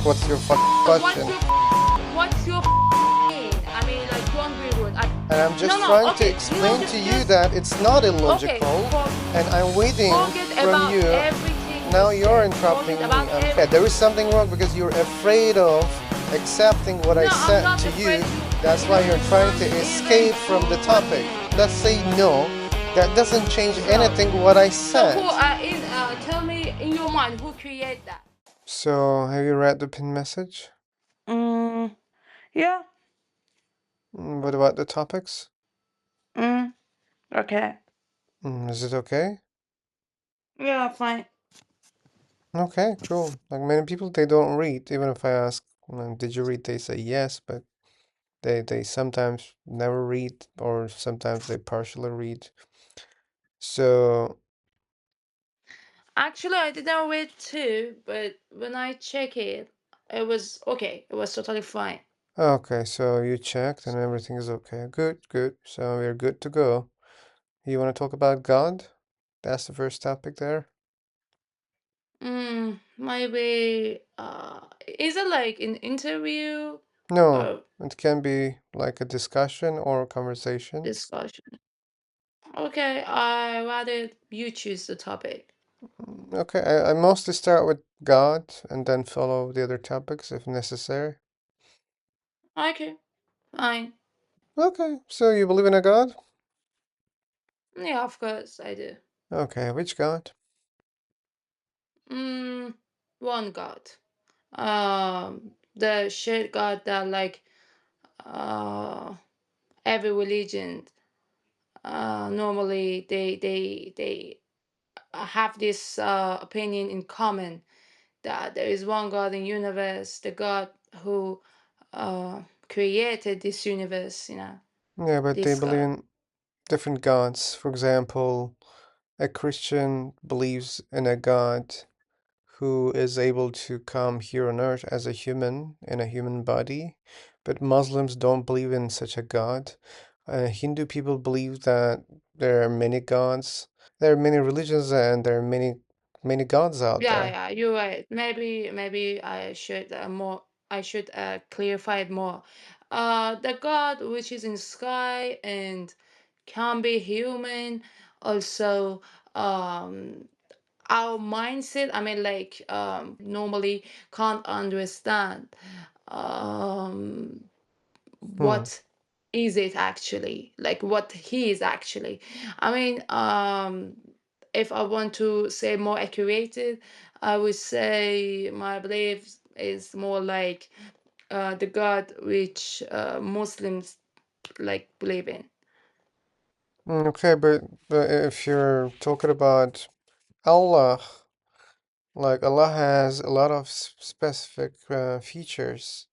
What's your What's question? your mean? I mean, like, don't be rude. And I'm No, just no. trying to Okay, explain to you just that it's not okay. illogical, and I'm waiting Forget from about you. everything you Now you're said. Forget interrupting about me. everything. Yeah, there is something wrong because you're afraid of accepting what I No, I'm said not to afraid you. to. That's why you're trying to Even escape from the what topic. you. Let's say no. That doesn't change So, anything what I so who said. tell me in your mind who create that? So, have you read the pin message? Mm, yeah. What about the topics? Mm, okay. Is it okay? Yeah, fine. Okay, cool. Like many people, they don't read. Even if I ask, did you read? They say yes, but they sometimes never read, or sometimes they partially read. So, Actually, I didn't read too, but when I check it, it was okay. It was totally fine. okay, so you checked and everything is okay. Good, good. So we're good to go. You want to talk about God? That's the first topic there. Maybe is it like an interview No, or it can be like a discussion or a conversation. discussion? Okay, I rather you choose the topic. Okay, I mostly start with God and then follow the other topics if necessary. Okay, fine. Okay, so you believe in a God? Yeah, of course I do. Okay, which God? Mm, one God. The shared God that like uh every religion normally they have this opinion in common that there is one God in universe, the God who created this universe, Yeah, but they this believe God. in different gods. For example, a Christian believes in a God who is able to come here on earth as a human in a human body, but Muslims don't believe in such a God. Hindu people believe that there are many gods. There are many religions and there are many gods out Yeah, there. yeah, you're right. Maybe I should clarify it more. The God which is in sky and can be human, also our mindset, I mean, like, normally can't understand um Hmm. what is it actually, like what he is actually. I mean, if I want to say more accurate, I would say my belief is more like the God which Muslims like believe in. Okay, but if you're talking about Allah, like Allah has a lot of specific features,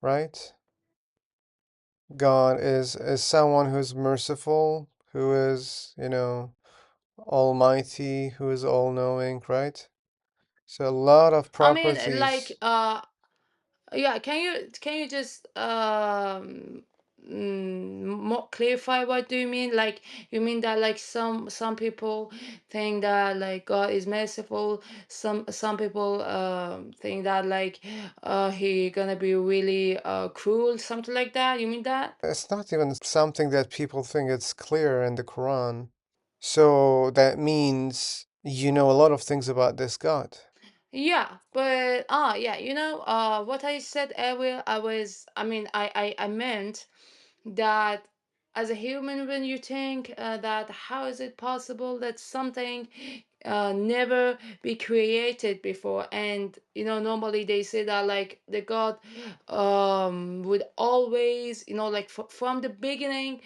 right? God is someone who's merciful, who is, almighty, who is all-knowing, right? So a lot of I mean, like, properties. yeah, can you just more clarify what do you mean? Like, you mean that like some people think that like God is merciful, some people think that like he gonna be really cruel, something like that. You mean that? It's not even something that people think it's clear in the Quran. So that means you know a lot of things about this God. Yeah, but yeah, what I said earlier, I mean, I meant that as a human, when you think that how is it possible that something never be created before, and normally they say that like the God would always, like from the beginning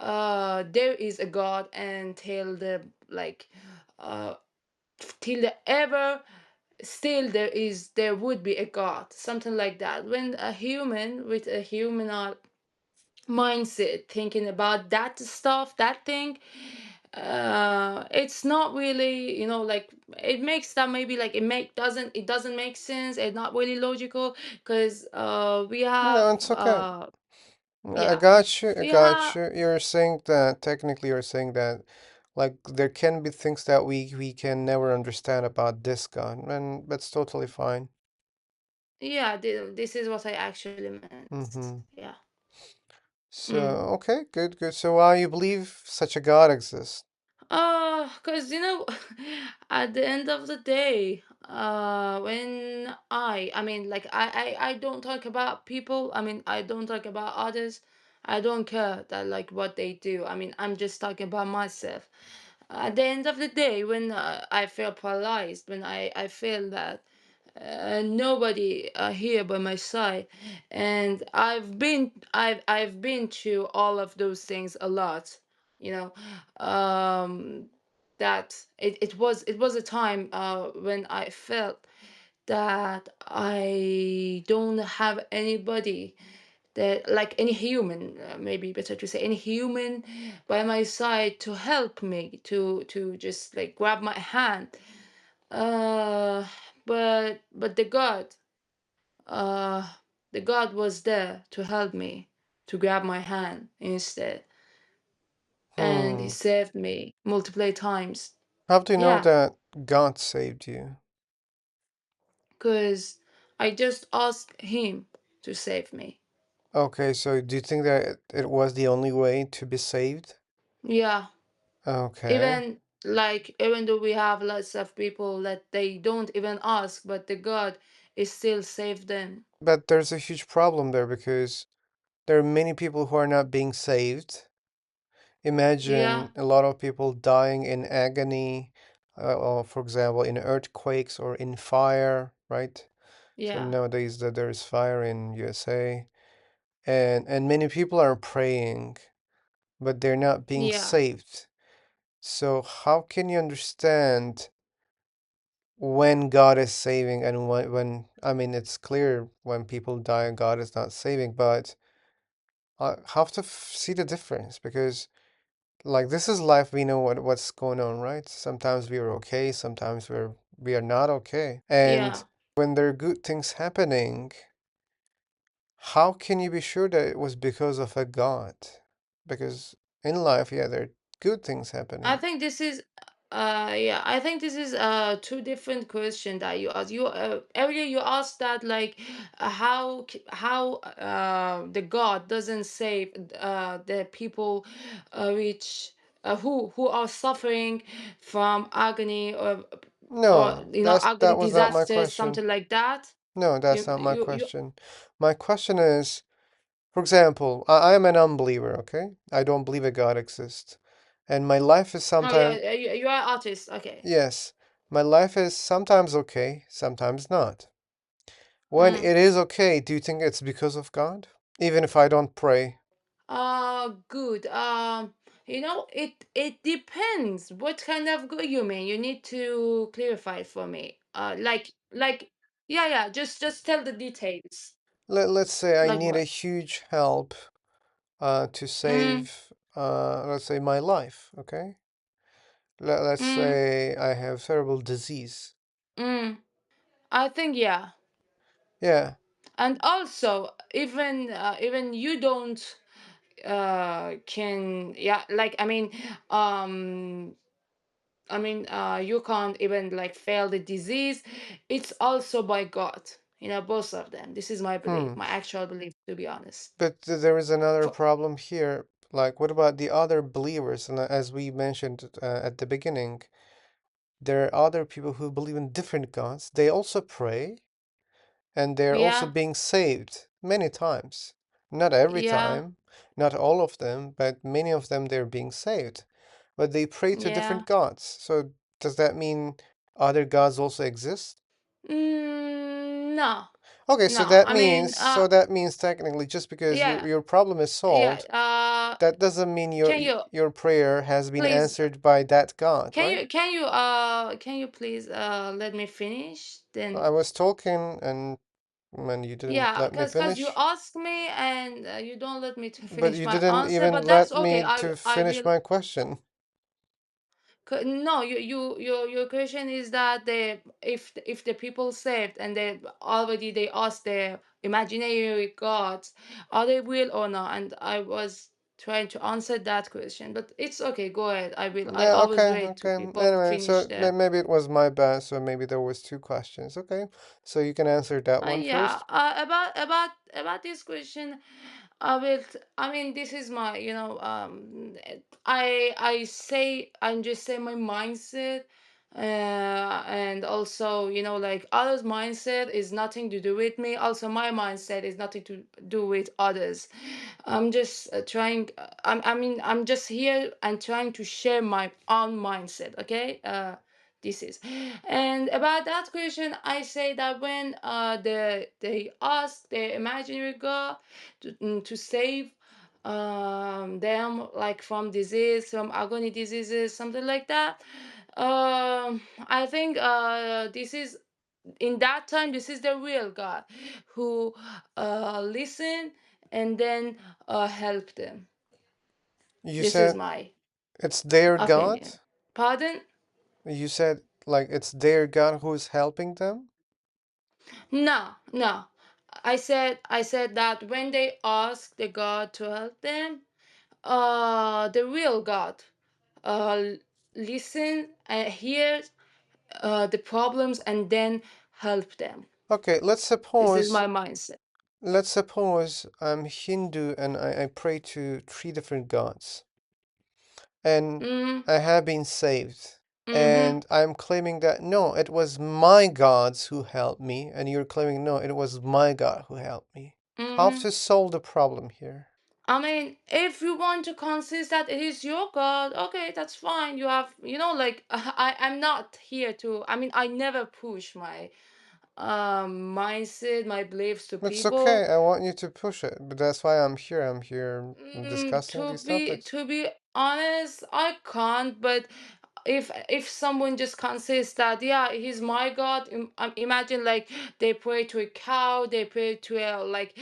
there is a God until the like uh till the ever still there would be a God, something like that. When a human with a human mindset thinking about that stuff, that thing, it's not really, like it makes that maybe like it doesn't make sense. It's not really logical because we No, have it's okay. I yeah, got you. I we got have. you. You're saying that technically you're saying that like there can be things that we can never understand about this God, and that's totally fine. yeah, this is what I actually meant. Mm-hmm. Yeah. So, Mm. okay, good, good. So why you believe such a God exists? Cause at the end of the day, when I mean, like, I don't talk about people. I mean, I don't talk about others. I don't care that like what they do. I mean, I'm just talking about myself. At the end of the day, when I feel paralyzed, when I feel that nobody here by my side, and I've been through all of those things a lot, you know. That it was a time when I felt that I don't have anybody, that like any human, maybe better to say any human by my side to help me, to just like grab my hand. uh but uh the God was there to help me, to grab my hand instead, and he Hmm. saved me multiple times. How do you know Yeah, that God saved you? because I just asked him to save me. Okay, so do you think that it was the only way to be saved? Yeah, Okay. even like even though we have lots of people that they don't even ask, but the God is still save them. But there's a huge problem there because there are many people who are not being saved. Yeah, Imagine a lot of people dying in agony, or for example, in earthquakes or in fire, right? So yeah, nowadays that there is fire in USA, and many people are praying, but they're not being yeah. saved. So how can you understand when God is saving and when I mean it's clear when people die God is not saving, but I have to see the difference because like this is life, we know what's going on, right? Sometimes we are okay, sometimes we are not okay. And Yeah, when there are good things happening, how can you be sure that it was because of a God? Because in life, yeah, there are good things I happening. think this is yeah, I think this is two different questions that you asked. You earlier you asked that like how the God doesn't save the people which who are suffering from agony, or No, agony that was not my disasters, question. something like that. No, that's not my You question. My question is, for example, I am an unbeliever, okay? I don't believe a God exists. And my life is Oh yeah, sometimes, you are artist. Okay. yes, my life is sometimes okay, sometimes not. When Mm. it is okay, do you think it's because of God? Even if I don't pray? Good. It depends what kind of good you mean. You need to clarify for me. Yeah, yeah. Just tell the details. Let's say I Like need a what? huge help to Mm, save, let's say, my life, okay? Let's mm, say I have cerebral disease. mm. I think yeah. Yeah. And also, even you don't can yeah. Like um you can't even like fail the disease. It's also by God. Both of them. This is my belief, Hmm. my actual belief, to be honest. But there is another For, problem here. Like, what about the other believers? And as we mentioned at the beginning, there are other people who believe in different gods. They also pray, and they're also yeah, being saved many times. Not every yeah, time, not all of them, but many of them they're being saved. But they pray to yeah. different gods. So does that mean other gods also exist? No, Okay, no. so that means technically just because Yeah, your problem is yeah. solved, that doesn't mean Can you your prayer has been please? answered by that God, right? Can you please let me finish? I Then was talking and you didn't yeah, let me cause you finish, asked me and you don't let me to but finish you my didn't answer. even But that's let okay. me to I finish will. my question. No, your question is that if the people saved and they asked their imaginary gods, are they real or not? And I was trying to answer that question. But it's okay. Go ahead. I Yeah, always okay, wait to okay. people Anyway, finish so their. maybe it was my bad, so maybe there was two questions. Okay, so you can answer that one Yeah. first. About this question, I will. I mean, this is my. I'm just saying my mindset. And also, like others' mindset is nothing to do with me. Also, my mindset is nothing to do with others. I'm just trying. I'm just here and trying to share my own mindset. Okay. This is. And about that question, I say that when they ask the imaginary god to save them, like from disease, from agony diseases, something like that. I think this is, in that time, this is the real God who listen and then help them. You This is said my it's their God? opinion. Pardon? You said like it's their God who's helping them? No, no. I said that when they ask the God to help them, the real God uh listen and hear the problems and then help them. Okay, This is my mindset. let's suppose I'm Hindu and I pray to three different gods and Mm, I have been saved. mm-hmm, And I'm claiming that no, it was my gods who helped me, and you're claiming no, it was my God who helped me. How mm-hmm. to solve the problem here? I mean, if you want to consist that it is your God, okay, that's fine. You have, like I'm not here to. I mean, I never push my mindset, my beliefs to It's okay, people. I want you to push it, but that's why I'm here. I'm here discussing To these be topics. to be honest, I can't. But if someone just consists that, yeah, he's my God. Imagine, like, they pray to a cow, they pray to a, like,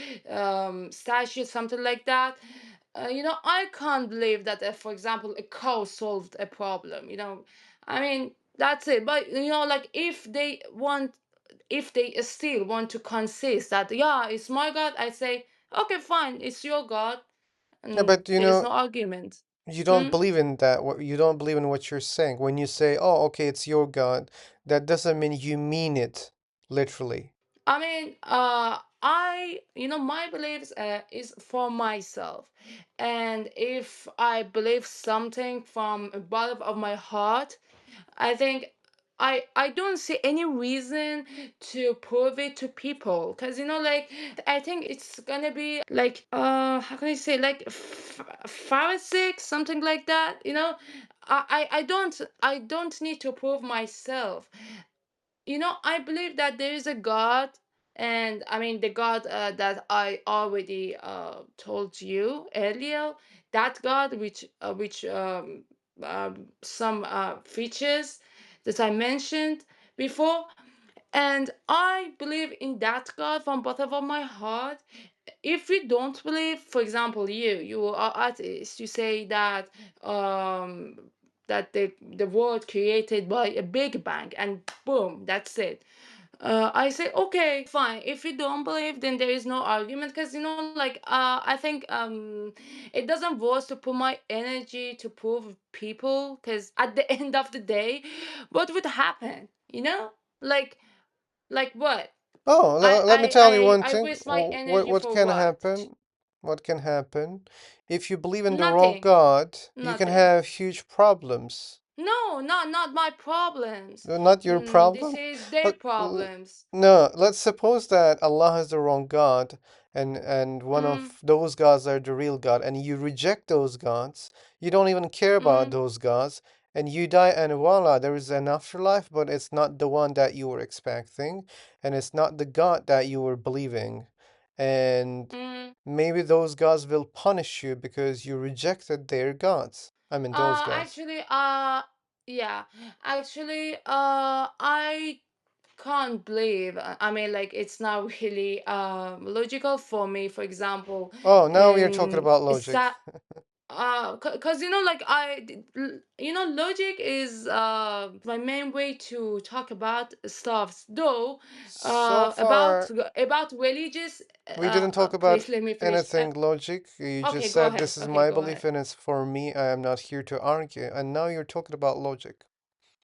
statue, something like that. I can't believe that, for example, a cow solved a problem. I mean, that's it. But like, if they still want to consist that, yeah, it's my God, I say, okay, fine, it's your God, Yeah, and but there's no argument. you don't Hmm? believe in that. You don't believe in what you're saying. When you say, "Oh, okay, it's your God," that doesn't mean you mean it literally. I mean, my beliefs is for myself, and if I believe something from the bottom of my heart, I think I don't see any reason to prove it to people, because like, I think it's gonna be like, how can I say, like, pharisaic, something like that. I don't need to prove myself. I believe that there is a God, and I mean the God that I already told you earlier. That God, which some features that I mentioned before, and I believe in that God from bottom of my heart. If you don't believe, for example, you are atheist, you say that the world created by a big bang and boom, that's it. I say, okay, fine. If you don't believe, then there is no argument, because like, I think it doesn't worth to put my energy to prove people, because at the end of the day, what would happen? Like, what? Oh, I let me I tell you I one I thing. waste my energy What for can what? happen? What can happen? If you believe in the wrong Nothing. God, you can Nothing. have huge problems. No, not my problems. Not your This problem. is their Uh, problems. No, let's suppose that Allah is the wrong God, and one Mm, of those gods are the real God, and you reject those gods. You don't even care about mm, those gods, and you die, and voila, there is an afterlife, but it's not the one that you were expecting, and it's not the God that you were believing, and mm. maybe those gods will punish you because you rejected their gods. I mean, those gods. Actually, yeah. Actually, I can't believe. I mean, like, it's not really logical for me. For example, Oh, now we are talking about it's logic. that. Cause like logic is my main way to talk about stuffs, though. So About far, religious. we didn't talk about Please let me finish. anything logic. You just Okay, go said ahead. this is Okay, my go belief ahead. and it's for me. I am not here to argue. And now you're talking about logic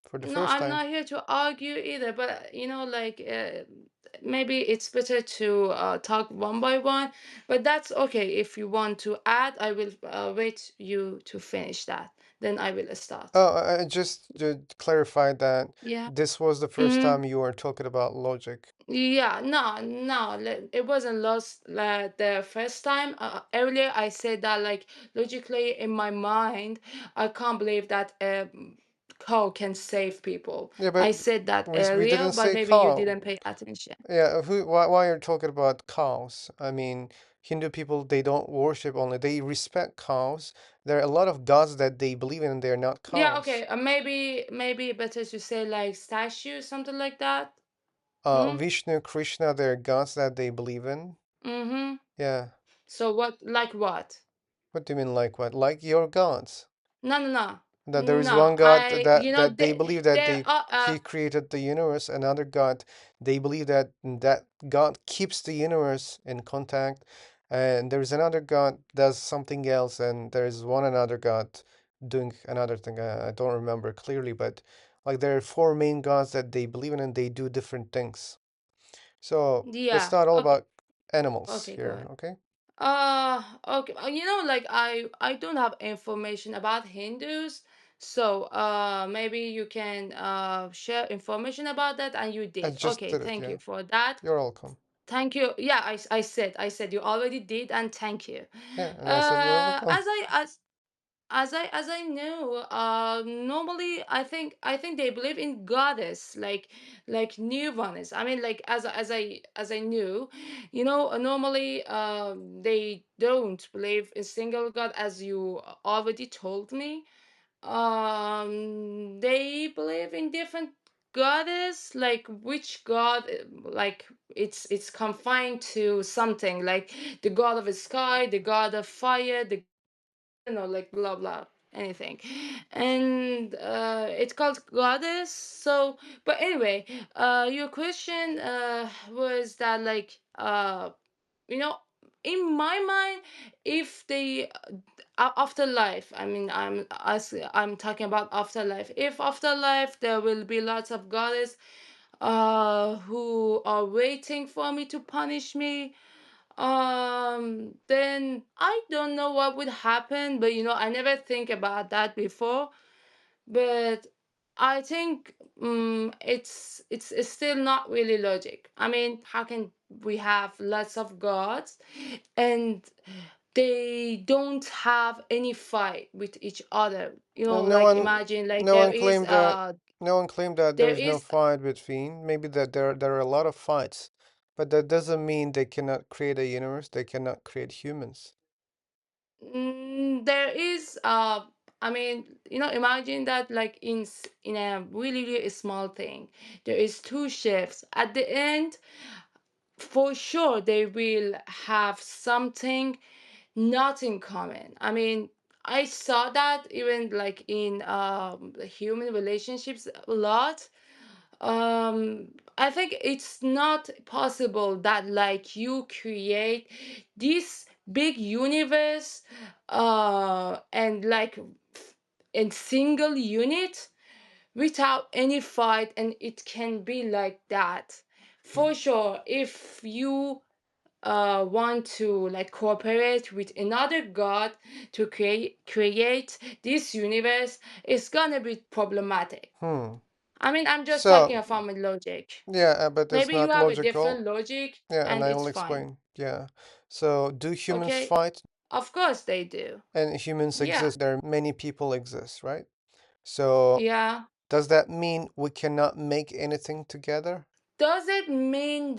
for the No, first I'm time. not here to argue either, but maybe it's better to talk one by one. But that's okay. If you want to add, I will wait you to finish that. Then I will start. Oh, I just to clarify that Yeah. this was the first Mm-hmm. time you were talking about logic. Yeah, no, no, it wasn't lost the first time. Earlier, I said that like logically in my mind, I can't believe that a cow can save people. Yeah, I but said that we earlier, didn't but say maybe you cow. didn't pay attention. Yeah, why you're talking about cows? I mean, Hindu people, they don't worship only, they respect cows. There are a lot of gods that they believe in and they're not Yeah, cows. okay. Maybe better to say like statue, something like that. Hmm? Vishnu, Krishna, they're gods that they believe in. Mm-hmm. Yeah. So what, like what? What do you mean like what? Like your gods. No, no, no. That there is No, one God that they they, believe that there they are, he created the universe, another God they believe that that God keeps the universe in contact, and there's another God does something else, and there's one another God doing another thing. I don't remember clearly, but like there are four main gods that they believe in, and they do different things. So it's yeah, not all okay, about animals okay, go here, ahead. okay? Okay. Like I don't have information about Hindus, so maybe you can share information about that, and you I did. just Okay, did it, thank you yeah. for that. You're welcome. Thank you. Yeah, I said you already did, and thank you. Yeah, and I said you're welcome. As I know, normally I think they believe in goddess, like nirvanas. I mean, like as I knew, normally they don't believe in single god, as you already told me. They believe in different goddess, like which god, like it's confined to something, like the god of the sky, the god of fire, the like blah blah anything, and it's called goddess. So but anyway, your question was that like you know in my mind, if they afterlife, I mean, I'm talking about afterlife. If afterlife there will be lots of goddess who are waiting for me to punish me, then I don't know what would happen, but I never think about that before. But I think it's still not really logic. I mean, how can we have lots of gods and they don't have any fight with each other? Well, Like imagine like no one claimed that. No one claimed that there there is no is fight between. Maybe that there are a lot of fights, but that doesn't mean they cannot create a universe. They cannot create humans. there is I mean, imagine that like in a really really small thing, there is two chefs at the end. For sure they will have something not in common. I mean, I saw that even like in human relationships a lot. I think it's not possible that like you create this big universe and like in single unit without any fight, and it can be like that. For sure, if you want to like cooperate with another god to create this universe, it's gonna be problematic. Hmm. I mean, I'm just talking So, from a logic. yeah, but it's Maybe you not have a different logical. logic, Yeah, and and I it's will fine. explain. Yeah. So, do humans Okay, fight? of course they do. And humans Yeah, exist. There are many people exist, right? So, yeah. does that mean we cannot make anything together? Does it mean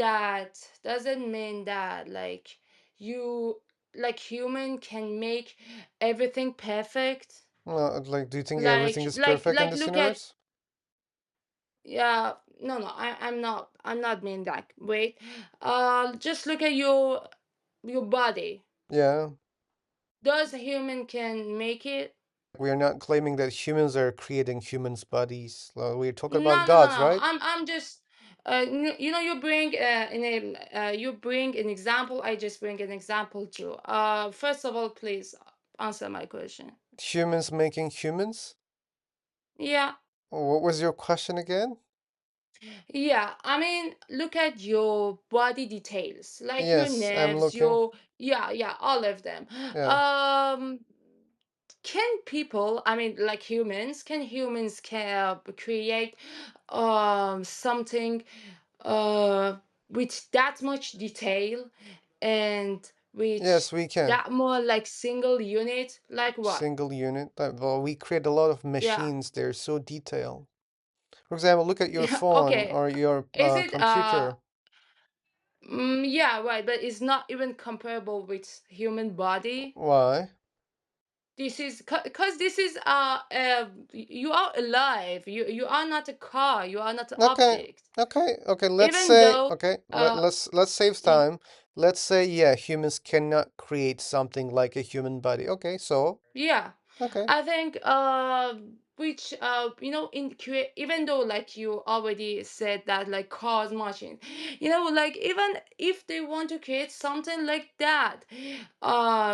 that like you like human can make everything perfect? Like, do you think everything like is like perfect in like this look at, universe? yeah, no, I'm not mean that. Wait, just look at your body. Yeah. Does a human can make it? We are not claiming that humans are creating humans' bodies. We're talking about No, no, no, gods, no. right? I'm just, you know, you bring an example. I just bring an example too. First of all, please answer my question. Humans making humans? Yeah, What was your question again? yeah. I mean, look at your body details, like your Yes, I'm nerves, looking. your, yeah, yeah, all of them. Yeah. Um, can people, I mean, like humans, can humans can create something uh with that much detail and Yes, with we can. that more like single unit, like what? Single unit. Well, we create a lot of Yeah. machines. They're so detailed. For example, look at your Yeah, phone okay. or your Is it computer. yeah, right, but it's not even comparable with human body. Why? This is because this is you are alive. You are not a car, you are not an Okay, object. okay. Let's Even say though okay. uh Let's save y- time. Let's say yeah, humans cannot create something like a human body. Okay, so yeah, okay. I think which you know, in create, even though like you already said that like cars machine, you know, like even if they want to create something like that,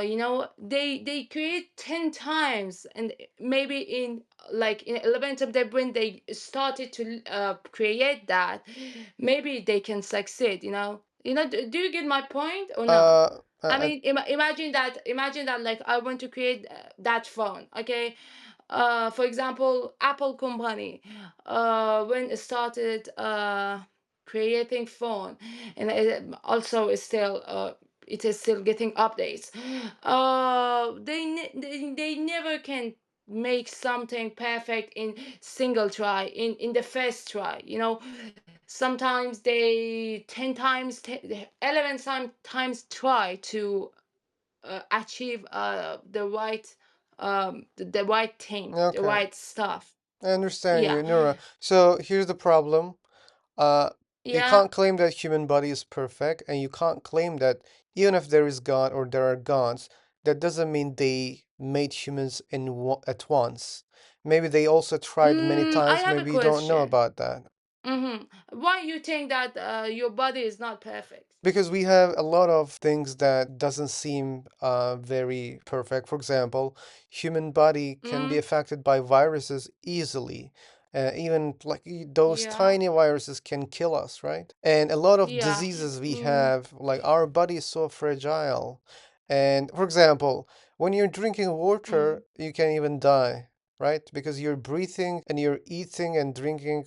you know, they create 10 times, and maybe in like in 11th of their brain they started to create that, maybe they can succeed, you know. You know, do you get my point or no? Uh, I uh, mean, imagine that like I want to create that phone, okay? For example, Apple company, when it started creating phone, and it also is still it is still getting updates. They never can make something perfect in single try, in the first try, you know. Sometimes they 10 times 11 times try to achieve the right the right thing, the okay. right stuff. I understand Yeah. you, Nura. So here's the problem. Uh, you Yeah. can't claim that human body is perfect, and you can't claim that even if there is God or there are gods, that doesn't mean they made humans at once. Maybe they also tried many I times. have a Maybe you don't know question. about that. Why you think that your body is not perfect? Because we have a lot of things that doesn't seem very perfect. For example, human body can be Mm, affected by viruses easily. Even like those yeah. tiny viruses can kill us, right? And a lot of Yeah. diseases we Mm, have, like our body is so fragile. And for example, when you're drinking water, mm, you can even die, right? Because you're breathing and you're eating and drinking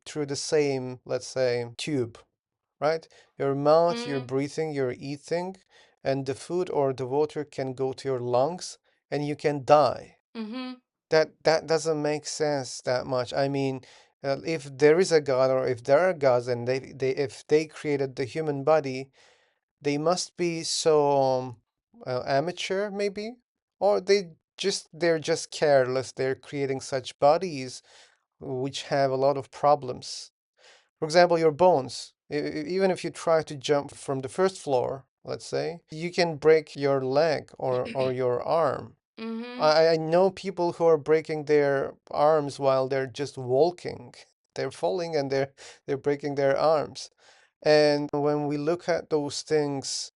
through the same, let's say, tube, right? Your mouth, you're mm, breathing, you're eating, and the food or the water can go to your lungs and you can die. mm-hmm. That doesn't make sense that much. I mean, if there is a God or if there are gods and they if they created the human body, they must be so amateur maybe, or they're just careless. They're creating such bodies which have a lot of problems. For example, your bones. Even if you try to jump from the first floor, let's say, you can break your leg or your arm. Mm-hmm. I know people who are breaking their arms while they're just walking. They're falling and they're breaking their arms. And when we look at those things,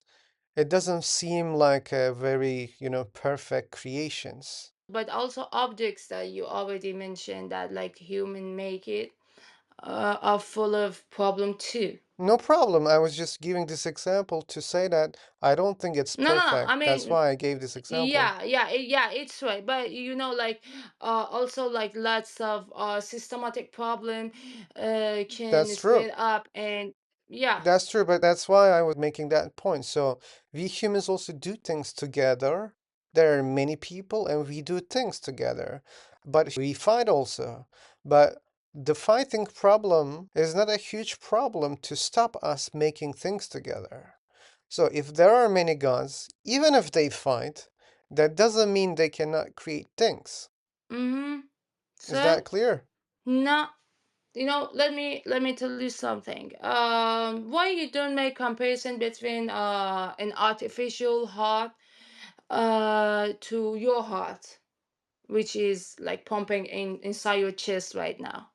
it doesn't seem like a very, perfect creations. But also objects that you already mentioned that like human make it are full of problem too. No problem. I was just giving this example to say that I don't think it's No, no, no. I perfect. That's mean, why I gave this example. yeah, yeah, yeah, it's right. But you know, like, also like lots of systematic problem can That's true. spread up, and yeah. That's true, but that's why I was making that point. So we humans also do things together. There are many people and we do things together. But we fight also. But the fighting problem is not a huge problem to stop us making things together. So if there are many gods, even if they fight, that doesn't mean they cannot create things. Mm-hmm. Is that So clear? no, you know, let me tell you something. Why you don't make comparison between an artificial heart to your heart, which is like pumping in inside your chest right now.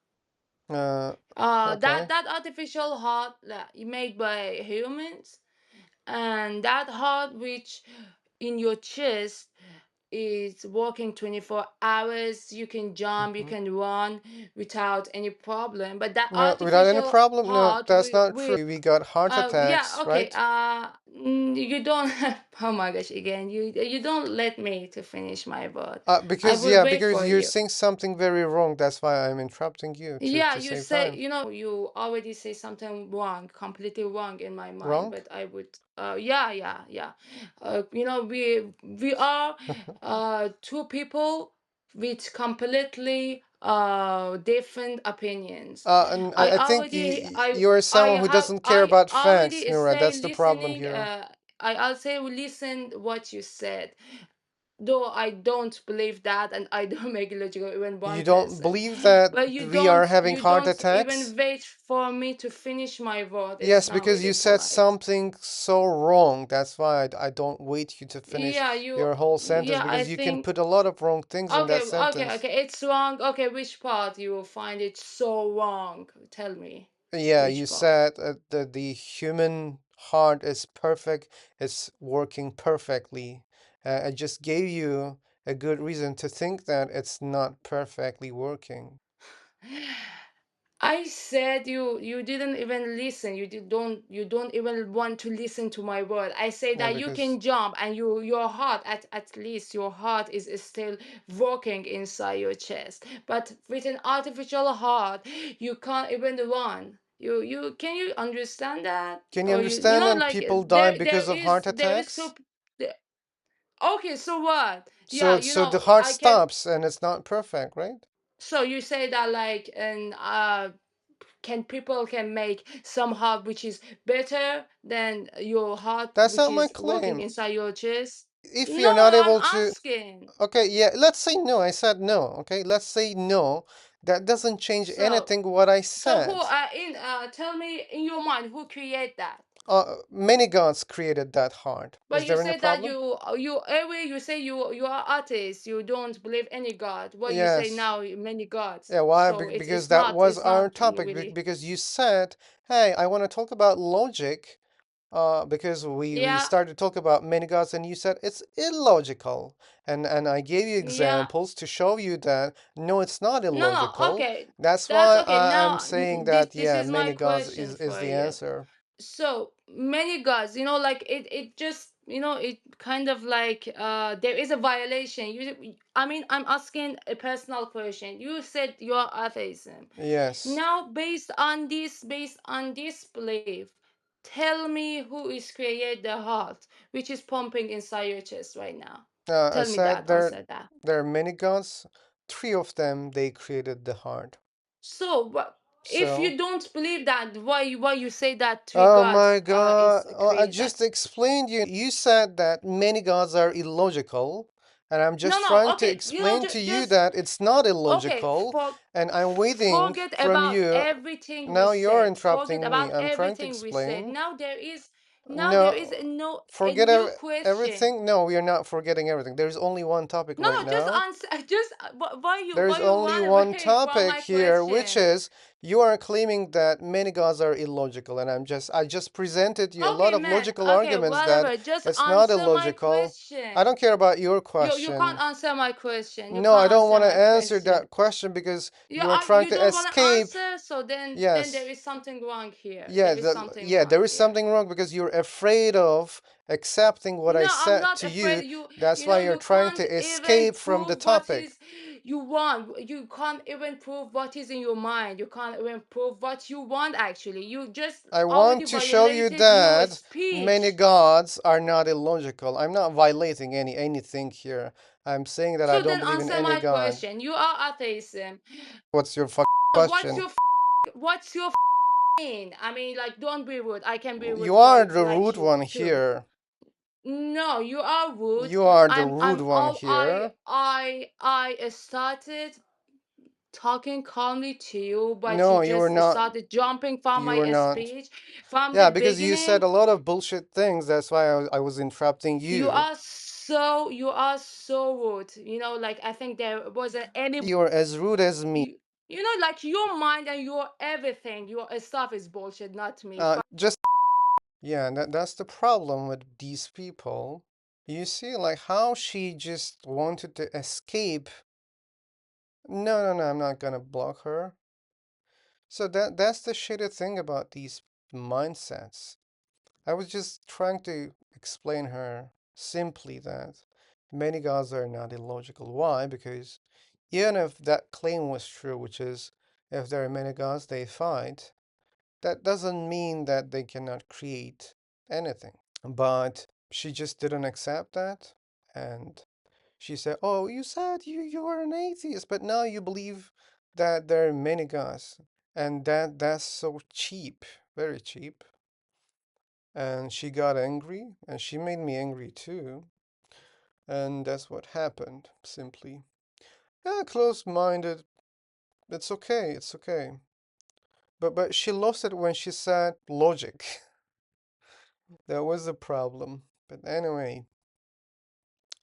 Uh, That okay. that artificial heart that made by humans, and that heart which in your chest is working 24 hours. You can jump, you Hmm. can run without any problem. But that No, without any artificial problem? No, heart, that's not we true. We got heart yeah, attacks, okay. right? You don't. Oh my gosh! Again, you don't let me to finish my word. I Because will yeah, wait because for you're you. saying something very wrong. That's why I'm interrupting you Yeah, to you save say, time. you already say something wrong, completely wrong in my mind, Wrong? but I would, yeah, yeah, yeah. We are two people with completely different opinions. And I I think already, you're someone who doesn't care I about facts, already Nura. say That's the problem listening, here. I'll say listen what you said, though I don't believe that, and I don't make logical even You one don't percent. believe that But we are having you heart don't attacks? even wait for me to finish my word. It's Yes, not because you really said polite. something so wrong. That's why I don't wait you to finish Yeah, your whole sentence yeah, I because you can think. put a lot of wrong things in Okay, that okay, sentence. okay. It's wrong. Okay, which part you will find it so wrong? Tell me, Yeah, you which part? said that the human heart is perfect, it's working perfectly. I just gave you a good reason to think that it's not perfectly working. I said you didn't even listen. You don't even want to listen to my word. I say Yeah, that you because can jump, and your heart, at least your heart is still working inside your chest. But with an artificial heart, you can't even run. You can you understand that? can you Or you understand know, when like people die because of heart there is attacks? so okay, so what? Yeah, So the heart I can. stops and it's not perfect, right? So you say that like, and can people can make some heart which is better than your heart That's which not my is working claim. inside your chest? If you're No, not I'm able to, asking. okay, yeah, let's say no. I said no. Okay, let's say no. That doesn't change So anything what I who said. in tell me in your mind who create that? Many gods created that heart. But Is you there any say that problem? you every you say you are atheist, you don't believe any god. What you say Yes. now many gods. Yeah, why? So Because that was it's our not topic. really. Because you said, "Hey, I want to talk about logic." Because we Yeah, started to talk about many gods, and you said it's illogical, and I gave you yeah. examples to show you that no, it's not No, no, illogical. okay. That's That's why okay. I'm Now saying this that this yeah, is my many gods question is for the you. answer. So many gods, like it just, it kind of like there is a violation. I mean, I'm asking a personal question. You said you are atheism. Yes. Now based on this belief, tell me who is create the heart which is pumping inside your chest right now. I Tell me said that, answer that. there are many gods. Three of them they created the heart. So, but if So. you don't believe that, why you say that three Oh gods my God. is Oh, I created just that? explained you said that many gods are illogical, and I'm No, just no. trying to Okay, explain to you just that it's not okay. illogical, and I'm waiting Forget from about you. everything we Now you're said. Forget interrupting me. about I'm trying to everything we said. explain. Now there is No, no a forget new question. everything. No, we are not forgetting everything. There's only one topic No, right no. Just now. answer. Just There's why you only run one away from topic my here, which question? is you are claiming that many gods are illogical, and I just presented you a lot Okay, of man. logical Okay, arguments that whatever. Just it's not answer my illogical. I question. don't care about your You can't question. answer my question. You No, I can't don't answer want to my answer question. that question because you are trying You to don't want to escape. answer, so then there Yes. is something wrong here. Yeah, There is something yeah, wrong there is here. something wrong because you're afraid of accepting what I No, I'm said not to afraid. you. That's why you're You trying can't to even escape from the prove what topic. is you want. You can't even prove what is in your mind. You can't even prove what you want actually. You just I already want to show you violated your that many speech. gods are not illogical. I'm not violating anything here. I'm saying that I So don't then believe in answer any my god. question. You are atheism. What's your What's question? your what's your name? I mean, like, don't be rude. I can be rude You for are the like rude you one too. here. No, you are rude. You are the rude I'm one all here. I started talking calmly to you, but you No, you were just not. started jumping from You my were not. speech from the Yeah, because you said beginning. a lot of bullshit things. That's why I was interrupting You you. are you are so rude. Like I think there wasn't any You're as rude as me. like your mind and your everything, your stuff is bullshit, not me. Just yeah, that's the problem with these people. You see, like how she just wanted to escape. No, no, no, I'm not gonna block her. So that's the shitty thing about these mindsets. I was just trying to explain her simply that many gods are not illogical. Why? Because even if that claim was true, which is if there are many gods, they fight, that doesn't mean that they cannot create anything. But she just didn't accept that, and she said, "Oh, you said you were an atheist, but now you believe that there are many gods, and that's so cheap, very cheap." And she got angry, and she made me angry too, and that's what happened. Simply, yeah, closed-minded. It's okay, it's okay. But she lost it when she said logic. That was the problem. But anyway,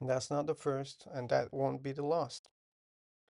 that's not the first, and that won't be the last.